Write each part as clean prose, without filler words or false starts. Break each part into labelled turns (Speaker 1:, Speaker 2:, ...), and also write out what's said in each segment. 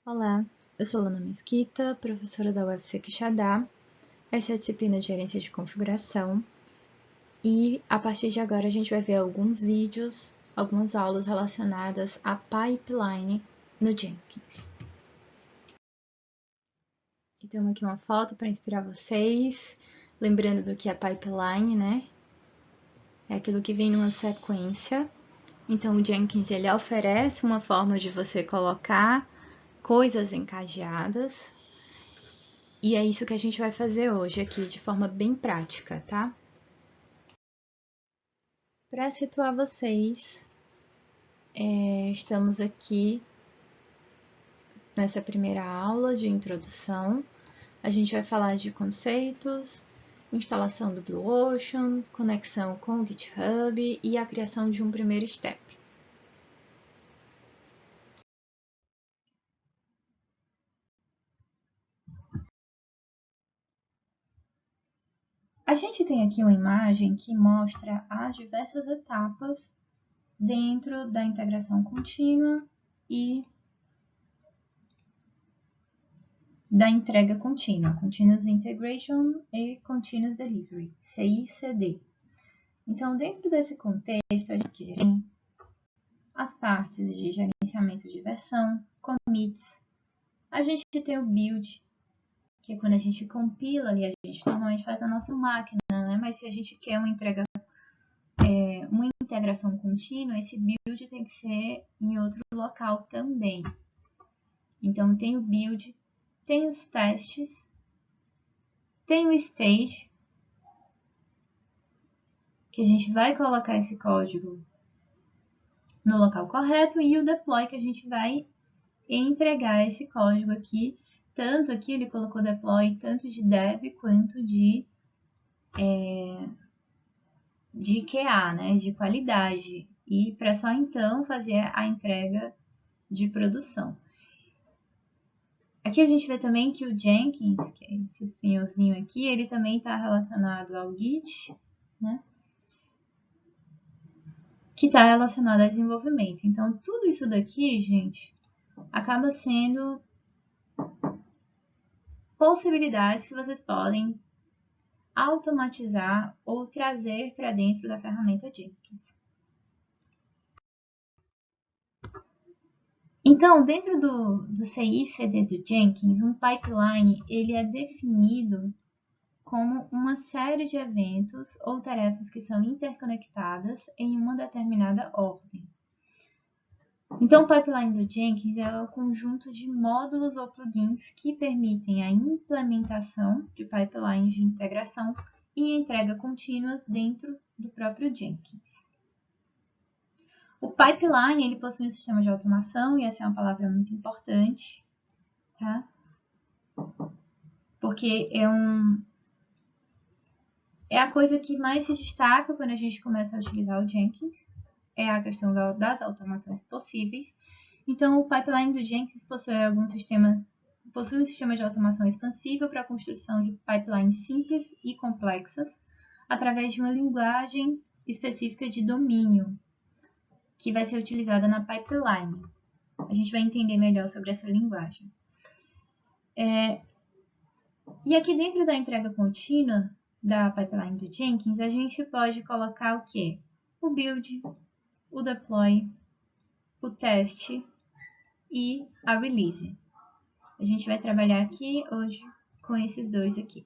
Speaker 1: Olá, eu sou Luna Mesquita, professora da UFC Quixadá. Essa é a disciplina de gerência de configuração e a partir de agora a gente vai ver alguns vídeos, algumas aulas relacionadas à pipeline no Jenkins. Então aqui uma foto para inspirar vocês, lembrando do que é pipeline, né? É aquilo que vem numa sequência. Então o Jenkins ele oferece uma forma de você colocar coisas encadeadas. E é isso que a gente vai fazer hoje aqui, de forma bem prática, tá? Para situar vocês, estamos aqui nessa primeira aula de introdução. A gente vai falar de conceitos, instalação do Blue Ocean, conexão com o GitHub e a criação de um primeiro step. A gente tem aqui uma imagem que mostra as diversas etapas dentro da integração contínua e da entrega contínua, Continuous Integration e Continuous Delivery, CI/CD. Então, dentro desse contexto, a gente tem as partes de gerenciamento de versão, commits, a gente tem o build, que é quando a gente compila ali, a gente normalmente faz a nossa máquina, né? Mas se a gente quer uma integração contínua, esse build tem que ser em outro local também. Então, tem o build, tem os testes, tem o stage, que a gente vai colocar esse código no local correto, e o deploy, que a gente vai entregar esse código aqui. Tanto aqui ele colocou deploy tanto de dev quanto de QA, né, de qualidade, e para só então fazer a entrega de produção. Aqui a gente vê também que o Jenkins, que é esse senhorzinho aqui, ele também está relacionado ao Git, né? Que está relacionado ao desenvolvimento. Então, tudo isso daqui, gente, acaba sendo possibilidades que vocês podem automatizar ou trazer para dentro da ferramenta Jenkins. Então, dentro do CI/CD do Jenkins, um pipeline ele é definido como uma série de eventos ou tarefas que são interconectadas em uma determinada ordem. Então, o pipeline do Jenkins é o conjunto de módulos ou plugins que permitem a implementação de pipelines de integração e entrega contínuas dentro do próprio Jenkins. O pipeline ele possui um sistema de automação, e essa é uma palavra muito importante, tá? Porque é a coisa que mais se destaca quando a gente começa a utilizar o Jenkins, é a questão das automações possíveis. Então, o pipeline do Jenkins possui um sistema de automação expansível para a construção de pipelines simples e complexas através de uma linguagem específica de domínio que vai ser utilizada na pipeline. A gente vai entender melhor sobre essa linguagem. E aqui dentro da entrega contínua da pipeline do Jenkins, a gente pode colocar o quê? O build, o deploy, o teste e a release. A gente vai trabalhar aqui hoje com esses dois aqui.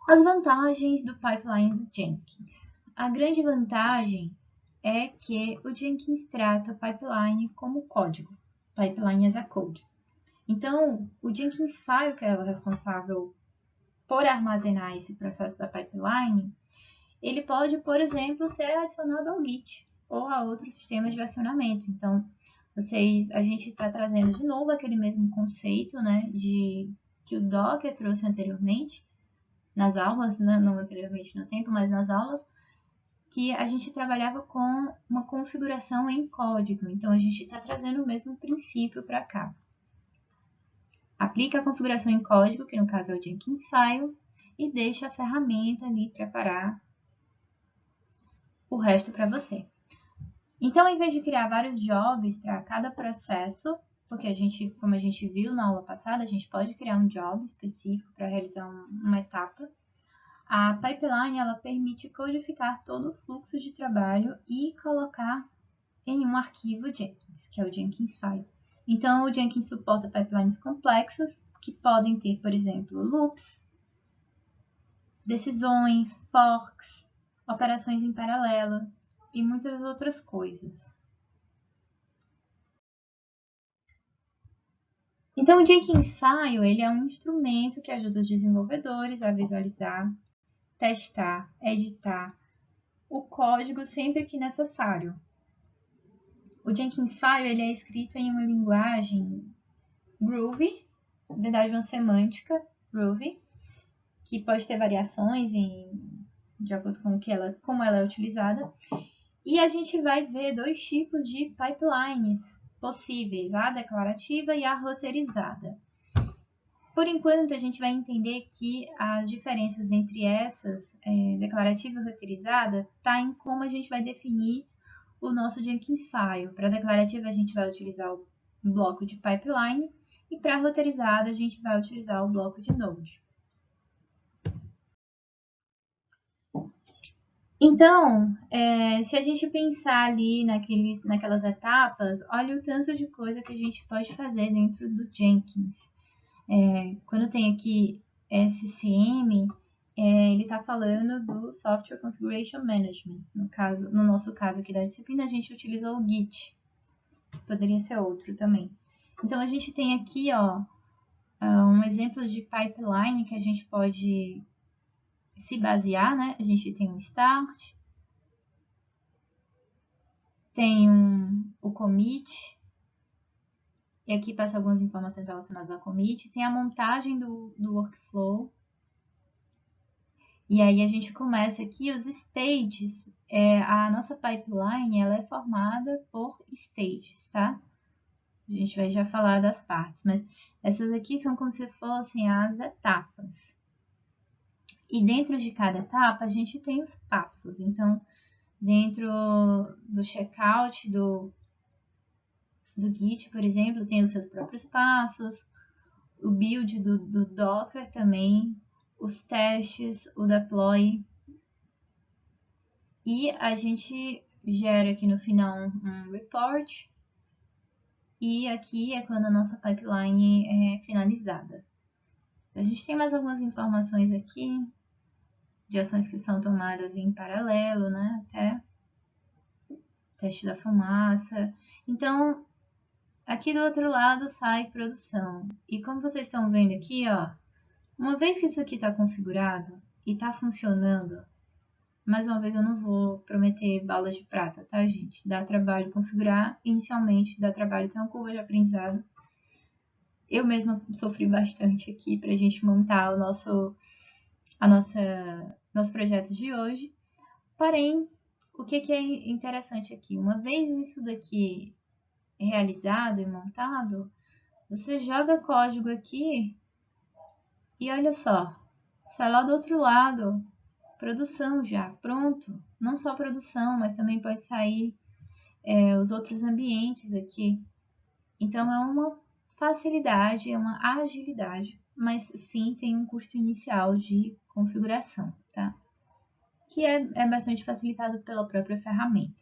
Speaker 1: As vantagens do pipeline do Jenkins. A grande vantagem é que o Jenkins trata o pipeline como código, pipeline as a code. Então, o Jenkins File, que é o responsável por armazenar esse processo da pipeline, ele pode, por exemplo, ser adicionado ao Git ou a outros sistemas de versionamento. Então, a gente está trazendo de novo aquele mesmo conceito, né, que o Docker trouxe anteriormente, nas aulas, não anteriormente no tempo, mas nas aulas, que a gente trabalhava com uma configuração em código. Então, a gente está trazendo o mesmo princípio para cá. Aplica a configuração em código, que no caso é o Jenkins File, e deixa a ferramenta ali preparar o resto para você. Então, em vez de criar vários jobs para cada processo, porque como a gente viu na aula passada, a gente pode criar um job específico para realizar uma etapa. A pipeline ela permite codificar todo o fluxo de trabalho e colocar em um arquivo Jenkins, que é o Jenkins File. Então, o Jenkins suporta pipelines complexas que podem ter, por exemplo, loops, decisões, forks, operações em paralelo e muitas outras coisas. Então, o Jenkins File ele é um instrumento que ajuda os desenvolvedores a visualizar, testar, editar o código sempre que necessário. O Jenkins File ele é escrito em uma linguagem Groovy, na verdade uma semântica Groovy, que pode ter variações de acordo com como ela é utilizada. E a gente vai ver dois tipos de pipelines possíveis, a declarativa e a roteirizada. Por enquanto, a gente vai entender que as diferenças entre essas, declarativa e roteirizada, está em como a gente vai definir o nosso Jenkins File. Para a declarativa, a gente vai utilizar o bloco de pipeline e para a roteirizada, a gente vai utilizar o bloco de Node. Então, se a gente pensar ali naquelas etapas, olha o tanto de coisa que a gente pode fazer dentro do Jenkins. Quando tem aqui SCM, ele está falando do Software Configuration Management. No nosso caso aqui da disciplina, a gente utilizou o Git. Poderia ser outro também. Então, a gente tem aqui um exemplo de pipeline que a gente pode se basear, né? A gente tem um start, tem o commit, e aqui passa algumas informações relacionadas ao commit, tem a montagem do workflow, e aí a gente começa aqui os stages. A nossa pipeline ela é formada por stages, tá? A gente vai já falar das partes, mas essas aqui são como se fossem as etapas. E dentro de cada etapa a gente tem os passos. Então, dentro do checkout do Git, por exemplo, tem os seus próprios passos, o build do Docker também, os testes, o deploy. E a gente gera aqui no final um report. E aqui é quando a nossa pipeline é finalizada. A gente tem mais algumas informações aqui de ações que são tomadas em paralelo, né? Até teste da fumaça. Então, aqui do outro lado sai produção. E como vocês estão vendo aqui, uma vez que isso aqui está configurado e está funcionando, mais uma vez eu não vou prometer balas de prata, tá, gente? Dá trabalho configurar, inicialmente dá trabalho ter uma curva de aprendizado. Eu mesma sofri bastante aqui para a gente montar nosso projeto de hoje. Porém, o que é interessante aqui? Uma vez isso daqui realizado e montado, você joga código aqui e olha só, sai lá do outro lado, produção já, pronto. Não só produção, mas também pode sair os outros ambientes aqui. Então, é uma facilidade, é uma agilidade, mas sim tem um custo inicial de configuração, tá? Que é bastante facilitado pela própria ferramenta.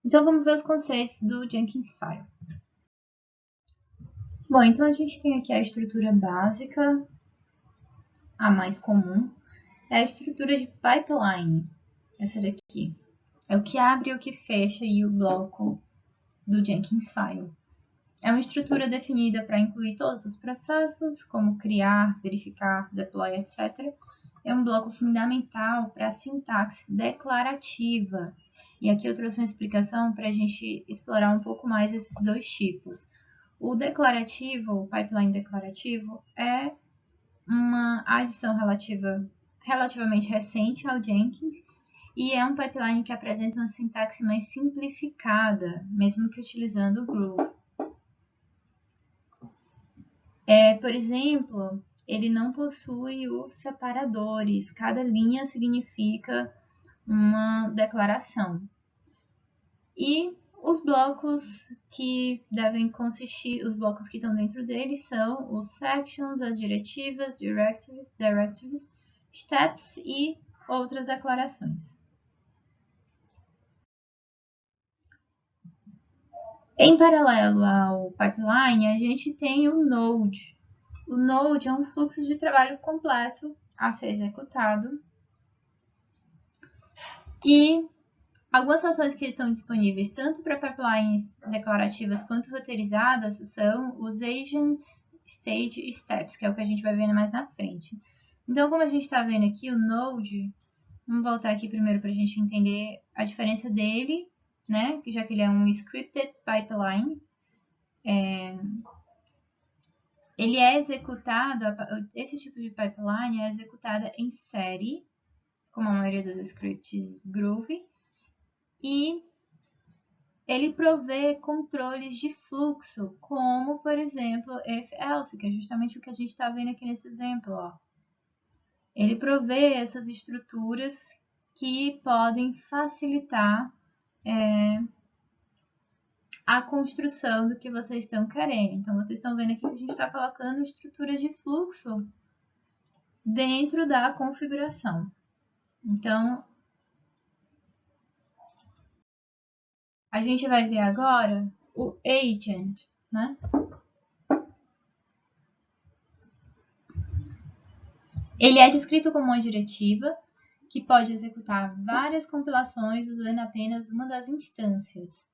Speaker 1: Então, vamos ver os conceitos do Jenkins File. Bom, então a gente tem aqui a estrutura básica, a mais comum, é a estrutura de pipeline, essa daqui. É o que abre e o que fecha e o bloco do Jenkins File. É uma estrutura definida para incluir todos os processos, como criar, verificar, deploy, etc. É um bloco fundamental para a sintaxe declarativa. E aqui eu trouxe uma explicação para a gente explorar um pouco mais esses dois tipos. O declarativo, o pipeline declarativo, é uma adição relativamente recente ao Jenkins e é um pipeline que apresenta uma sintaxe mais simplificada, mesmo que utilizando o Groove. Por exemplo, ele não possui os separadores, cada linha significa uma declaração. E os blocos que devem consistir, os blocos que estão dentro dele são os sections, as diretivas, directives, steps e outras declarações. Em paralelo ao pipeline, a gente tem o Node. O Node é um fluxo de trabalho completo a ser executado. E algumas ações que estão disponíveis tanto para pipelines declarativas quanto roteirizadas são os agents, stage e steps, que é o que a gente vai ver mais na frente. Então, como a gente está vendo aqui, o Node, vamos voltar aqui primeiro para a gente entender a diferença dele, né? Já que ele é um scripted pipeline. Ele é executado, esse tipo de pipeline é executada em série, como a maioria dos scripts Groovy, e ele provê controles de fluxo, como, por exemplo, if-else, que é justamente o que a gente está vendo aqui nesse exemplo. Ó. Ele provê essas estruturas que podem facilitar a construção do que vocês estão querendo. Então, vocês estão vendo aqui que a gente está colocando estruturas de fluxo dentro da configuração. Então, a gente vai ver agora o agent, né? Ele é descrito como uma diretiva que pode executar várias compilações usando apenas uma das instâncias.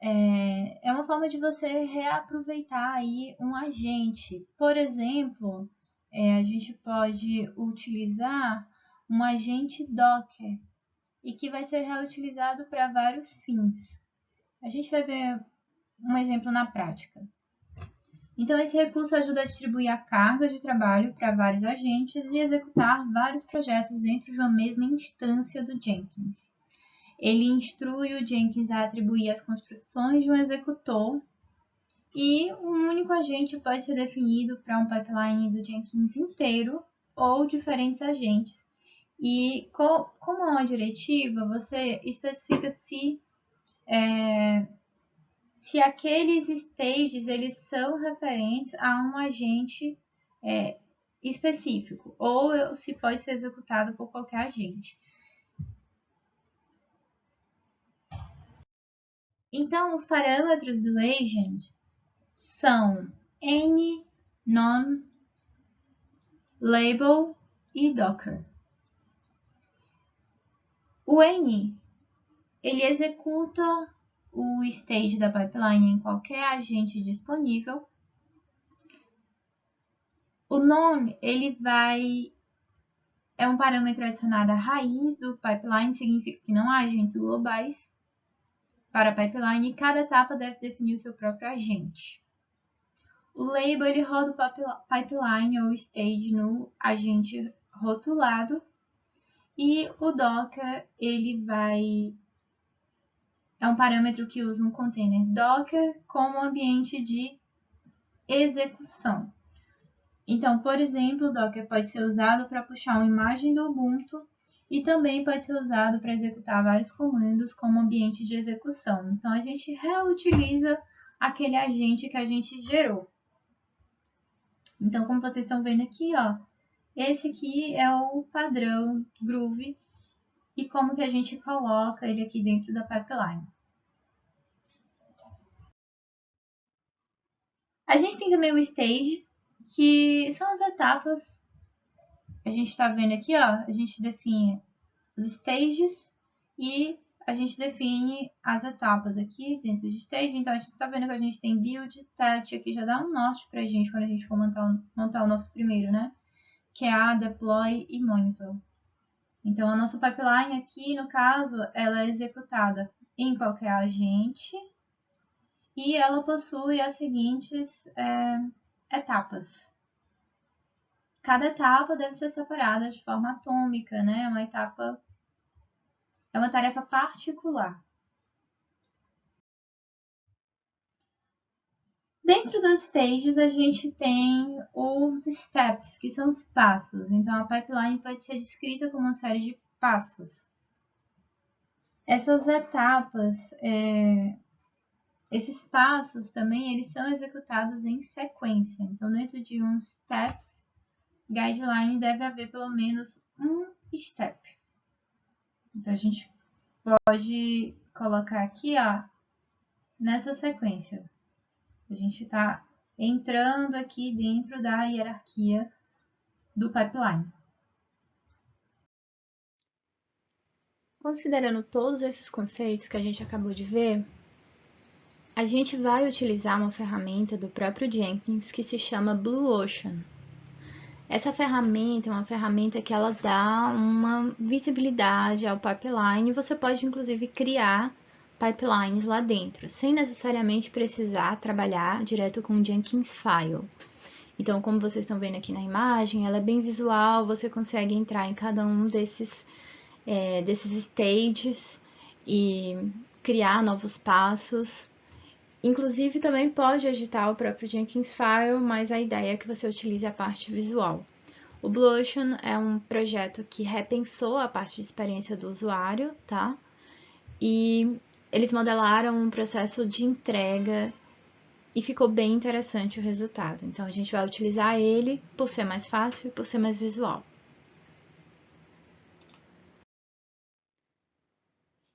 Speaker 1: É uma forma de você reaproveitar aí um agente. Por exemplo, a gente pode utilizar um agente Docker e que vai ser reutilizado para vários fins. A gente vai ver um exemplo na prática. Então, esse recurso ajuda a distribuir a carga de trabalho para vários agentes e executar vários projetos dentro de uma mesma instância do Jenkins. Ele instrui o Jenkins a atribuir as construções de um executor e um único agente pode ser definido para um pipeline do Jenkins inteiro ou diferentes agentes. E como é uma diretiva, você especifica se aqueles stages eles são referentes a um agente específico, ou se pode ser executado por qualquer agente. Então, os parâmetros do agent são N, Non, Label e Docker. O N, ele executa o stage da pipeline em qualquer agente disponível. O Non, ele é um parâmetro adicionado à raiz do pipeline, significa que não há agentes globais para a pipeline e cada etapa deve definir o seu próprio agente. O label ele roda o pipeline ou stage no agente rotulado e o Docker ele é um parâmetro que usa um container Docker como ambiente de execução. Então, por exemplo, o Docker pode ser usado para puxar uma imagem do Ubuntu e também pode ser usado para executar vários comandos como ambiente de execução. Então, a gente reutiliza aquele agente que a gente gerou. Então, como vocês estão vendo aqui, ó, esse aqui é o padrão Groovy e como que a gente coloca ele aqui dentro da pipeline. A gente tem também o stage, que são as etapas. A gente está vendo aqui, ó, a gente define os stages e a gente define as etapas aqui dentro de stage. Então, a gente está vendo que a gente tem build, test, aqui já dá um norte para a gente quando a gente for montar o nosso primeiro, né? Que é a deploy e monitor. Então, a nossa pipeline aqui, no caso, ela é executada em qualquer agente e ela possui as seguintes etapas. Cada etapa deve ser separada de forma atômica, né? É uma tarefa particular. Dentro dos stages, a gente tem os steps, que são os passos. Então, a pipeline pode ser descrita como uma série de passos. Essas etapas, esses passos também, eles são executados em sequência. Então, dentro de um steps guideline, deve haver pelo menos um step. Então, a gente pode colocar aqui, ó, nessa sequência. A gente está entrando aqui dentro da hierarquia do pipeline. Considerando todos esses conceitos que a gente acabou de ver, a gente vai utilizar uma ferramenta do próprio Jenkins que se chama Blue Ocean. Essa ferramenta é uma ferramenta que ela dá uma visibilidade ao pipeline e você pode inclusive criar pipelines lá dentro, sem necessariamente precisar trabalhar direto com o Jenkins File. Então, como vocês estão vendo aqui na imagem, ela é bem visual, você consegue entrar em cada um desses stages e criar novos passos. Inclusive, também pode editar o próprio Jenkins File, mas a ideia é que você utilize a parte visual. O Blue Ocean é um projeto que repensou a parte de experiência do usuário, tá? E eles modelaram um processo de entrega e ficou bem interessante o resultado. Então, a gente vai utilizar ele por ser mais fácil e por ser mais visual.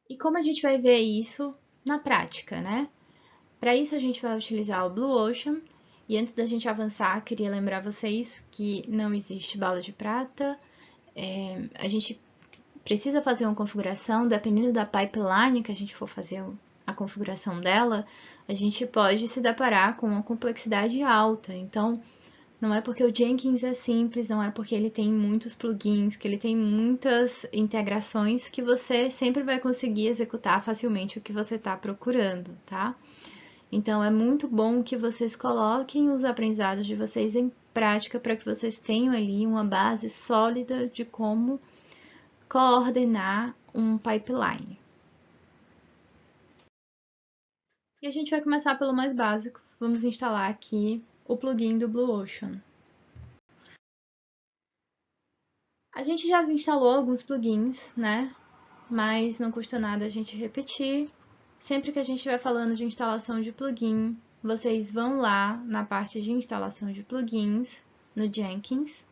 Speaker 1: E como a gente vai ver isso na prática, né? Para isso, a gente vai utilizar o Blue Ocean. E antes da gente avançar, queria lembrar vocês que não existe bala de prata. A gente precisa fazer uma configuração, dependendo da pipeline que a gente for fazer a configuração dela, a gente pode se deparar com uma complexidade alta. Então, não é porque o Jenkins é simples, não é porque ele tem muitos plugins, que ele tem muitas integrações, que você sempre vai conseguir executar facilmente o que você está procurando, tá? Então, é muito bom que vocês coloquem os aprendizados de vocês em prática para que vocês tenham ali uma base sólida de como coordenar um pipeline. E a gente vai começar pelo mais básico. Vamos instalar aqui o plugin do Blue Ocean. A gente já instalou alguns plugins, né? Mas não custa nada a gente repetir. Sempre que a gente estiver falando de instalação de plugin, vocês vão lá na parte de instalação de plugins, no Jenkins,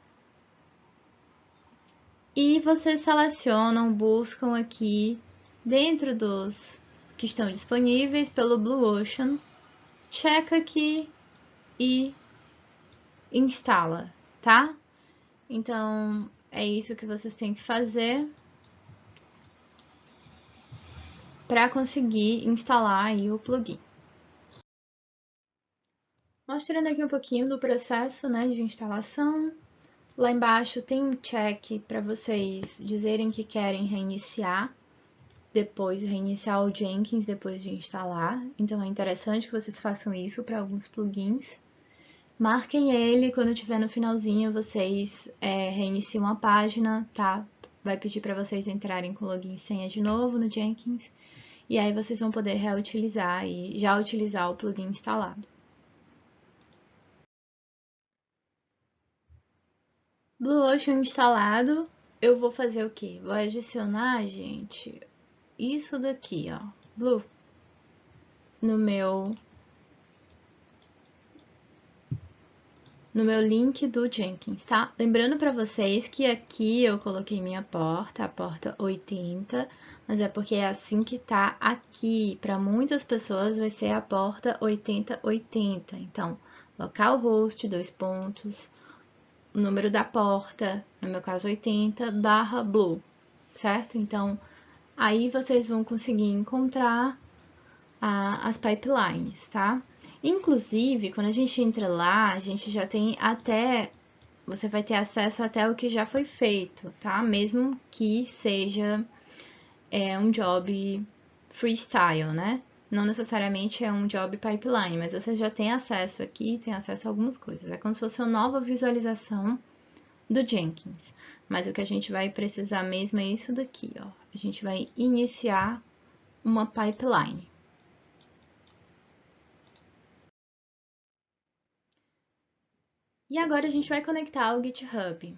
Speaker 1: e vocês selecionam, buscam aqui dentro dos que estão disponíveis pelo Blue Ocean, checa aqui e instala, tá? Então, é isso que vocês têm que fazer para conseguir instalar aí o plugin. Mostrando aqui um pouquinho do processo, né, de instalação. Lá embaixo tem um check para vocês dizerem que querem reiniciar o Jenkins depois de instalar. Então, é interessante que vocês façam isso para alguns plugins. Marquem ele, quando estiver no finalzinho, vocês reiniciam a página, tá? Vai pedir para vocês entrarem com login e senha de novo no Jenkins. E aí vocês vão poder reutilizar e já utilizar o plugin instalado. Blue Ocean instalado, eu vou fazer o quê? Vou adicionar, gente, isso daqui, ó, Blue, no meu link do Jenkins, tá? Lembrando para vocês que aqui eu coloquei minha porta, a porta 80, mas é porque é assim que tá aqui. Para muitas pessoas vai ser a porta 8080. Então, localhost, 2 pontos, o número da porta, no meu caso 80, /blue, certo? Então, aí vocês vão conseguir encontrar as pipelines, tá? Inclusive, quando a gente entra lá, a gente já tem você vai ter acesso até o que já foi feito, tá? Mesmo que seja um job freestyle, né? Não necessariamente é um job pipeline, mas você já tem acesso aqui, tem acesso a algumas coisas. É como se fosse uma nova visualização do Jenkins. Mas o que a gente vai precisar mesmo é isso daqui, ó. A gente vai iniciar uma pipeline. E agora a gente vai conectar ao GitHub.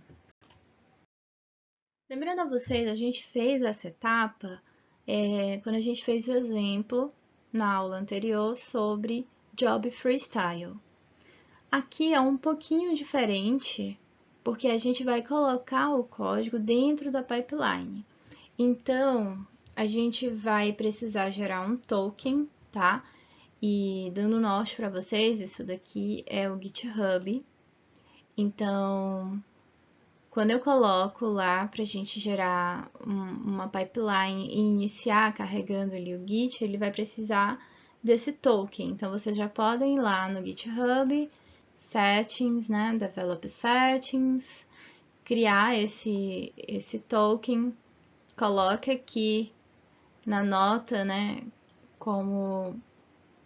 Speaker 1: Lembrando a vocês, a gente fez essa etapa quando a gente fez o exemplo na aula anterior sobre Job Freestyle. Aqui é um pouquinho diferente, porque a gente vai colocar o código dentro da pipeline. Então, a gente vai precisar gerar um token, tá? E dando norte para vocês, isso daqui é o GitHub. Então, quando eu coloco lá para a gente gerar uma pipeline e iniciar carregando ali o Git, ele vai precisar desse token. Então, vocês já podem ir lá no GitHub, Settings, né? Develop Settings, criar esse token, coloque aqui na nota, né? Como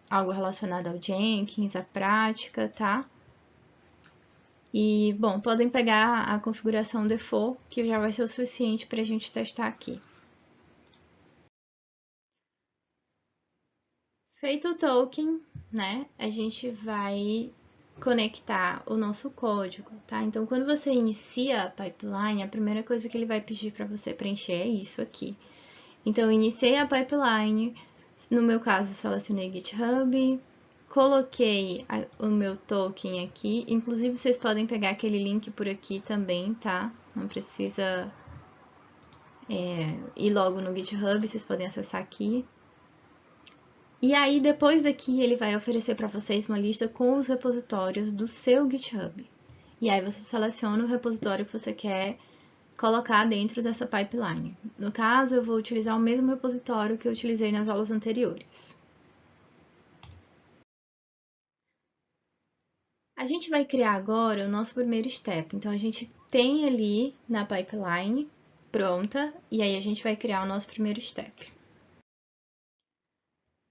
Speaker 1: algo relacionado ao Jenkins, a prática, tá? E, bom, podem pegar a configuração default, que já vai ser o suficiente para a gente testar aqui. Feito o token, né, a gente vai conectar o nosso código, tá? Então, quando você inicia a pipeline, a primeira coisa que ele vai pedir para você preencher é isso aqui. Então, eu iniciei a pipeline, no meu caso, selecionei GitHub, coloquei o meu token aqui, inclusive vocês podem pegar aquele link por aqui também, tá? Não precisa ir logo no GitHub, vocês podem acessar aqui. E aí, depois daqui, ele vai oferecer para vocês uma lista com os repositórios do seu GitHub. E aí, você seleciona o repositório que você quer colocar dentro dessa pipeline. No caso, eu vou utilizar o mesmo repositório que eu utilizei nas aulas anteriores. A gente vai criar agora o nosso primeiro step. Então, a gente tem ali na pipeline pronta, e aí a gente vai criar o nosso primeiro step.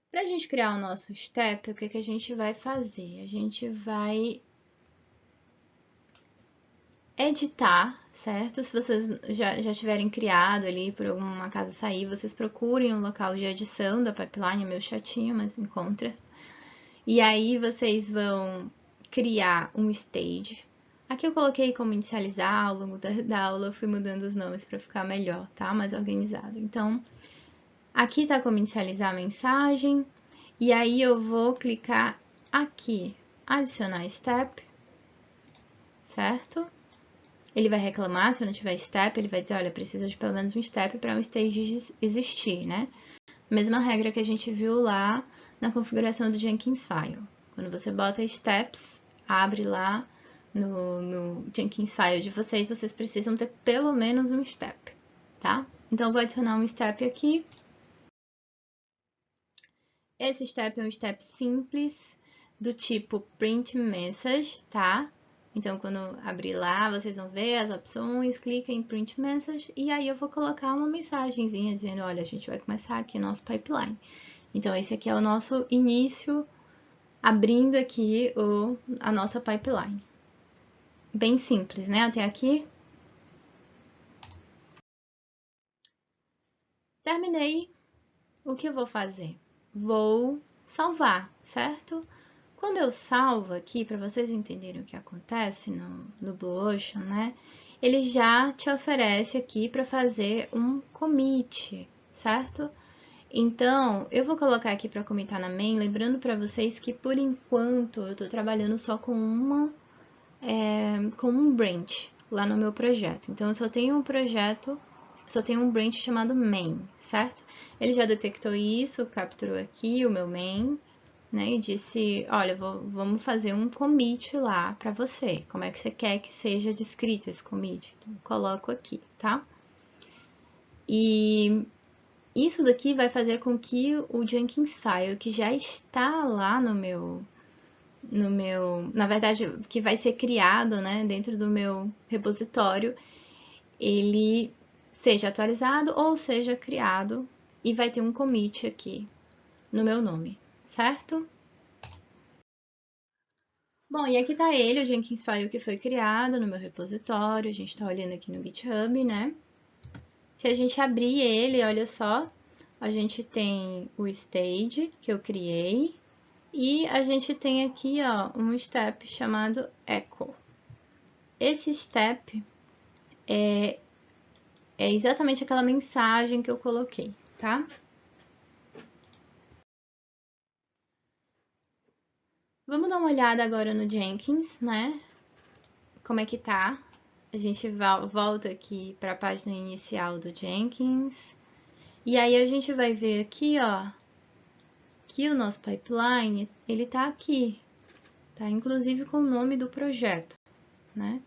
Speaker 1: Para a gente criar o nosso step, o que, que a gente vai fazer? A gente vai editar, certo? Se vocês já tiverem criado ali por alguma casa sair, vocês procurem um local de edição da pipeline, é meio chatinho, mas encontra. E aí vocês vão criar um stage. Aqui eu coloquei como inicializar, ao longo da aula eu fui mudando os nomes para ficar melhor, tá? Mais organizado. Então, aqui tá como inicializar a mensagem, e aí eu vou clicar aqui, adicionar step, certo? Ele vai reclamar se não tiver step, ele vai dizer, olha, precisa de pelo menos um step para um stage existir, né? Mesma regra que a gente viu lá na configuração do Jenkins File. Quando você bota steps, abre lá no Jenkins File de vocês, vocês precisam ter pelo menos um step, tá? Então, vou adicionar um step aqui. Esse step é um step simples, do tipo print message, tá? Então, quando abrir lá, vocês vão ver as opções, clica em print message, e aí eu vou colocar uma mensagenzinha dizendo, olha, a gente vai começar aqui nosso pipeline. Então, esse aqui é o nosso início, abrindo aqui a nossa pipeline. Bem simples, né? Até aqui. Terminei. O que eu vou fazer? Vou salvar, certo? Quando eu salvo aqui, para vocês entenderem o que acontece no Blue Ocean, né? Ele já te oferece aqui para fazer um commit, certo? Então, eu vou colocar aqui para commitar na main, lembrando para vocês que por enquanto eu estou trabalhando só com com um branch lá no meu projeto. Então, eu só tenho um projeto, só tenho um branch chamado main, certo? Ele já detectou isso, capturou aqui o meu main, né? E disse, olha, vamos fazer um commit lá para você. Como é que você quer que seja descrito esse commit? Então, eu coloco aqui, tá? E isso daqui vai fazer com que o Jenkins File, que já está lá na verdade, que vai ser criado, né, dentro do meu repositório, ele seja atualizado ou seja criado e vai ter um commit aqui no meu nome, certo? Bom, e aqui tá ele, o Jenkins File que foi criado no meu repositório, a gente tá olhando aqui no GitHub, né? Se a gente abrir ele, olha só, a gente tem o stage que eu criei e a gente tem aqui, ó, um step chamado echo. Esse step é exatamente aquela mensagem que eu coloquei, tá? Vamos dar uma olhada agora no Jenkins, né? Como é que tá? A gente volta aqui para a página inicial do Jenkins. E aí a gente vai ver aqui, ó, que o nosso pipeline, ele tá aqui, tá? Inclusive com o nome do projeto, né?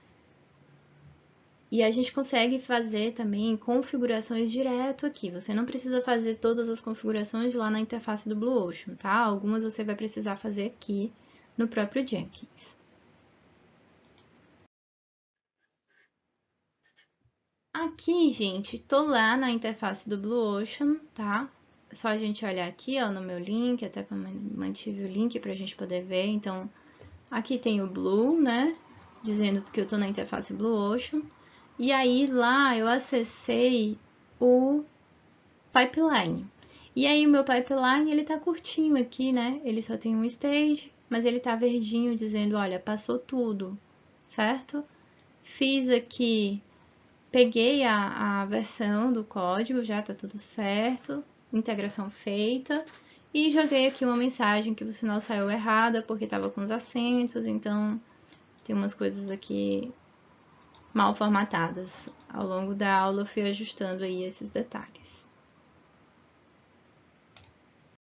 Speaker 1: E a gente consegue fazer também configurações direto aqui. Você não precisa fazer todas as configurações lá na interface do Blue Ocean, tá? Algumas você vai precisar fazer aqui no próprio Jenkins. Aqui, gente, tô lá na interface do Blue Ocean, tá? É só a gente olhar aqui, ó, no meu link, até mantive o link pra gente poder ver. Então, aqui tem o Blue, né? Dizendo que eu tô na interface Blue Ocean. E aí, lá eu acessei o pipeline. E aí, o meu pipeline, ele tá curtinho aqui, né? Ele só tem um stage, mas ele tá verdinho, dizendo, olha, passou tudo, certo? Fiz aqui, peguei a versão do código, já tá tudo certo, integração feita, e joguei aqui uma mensagem que o sinal saiu errada, porque tava com os acentos, então tem umas coisas aqui mal formatadas. Ao longo da aula eu fui ajustando aí esses detalhes.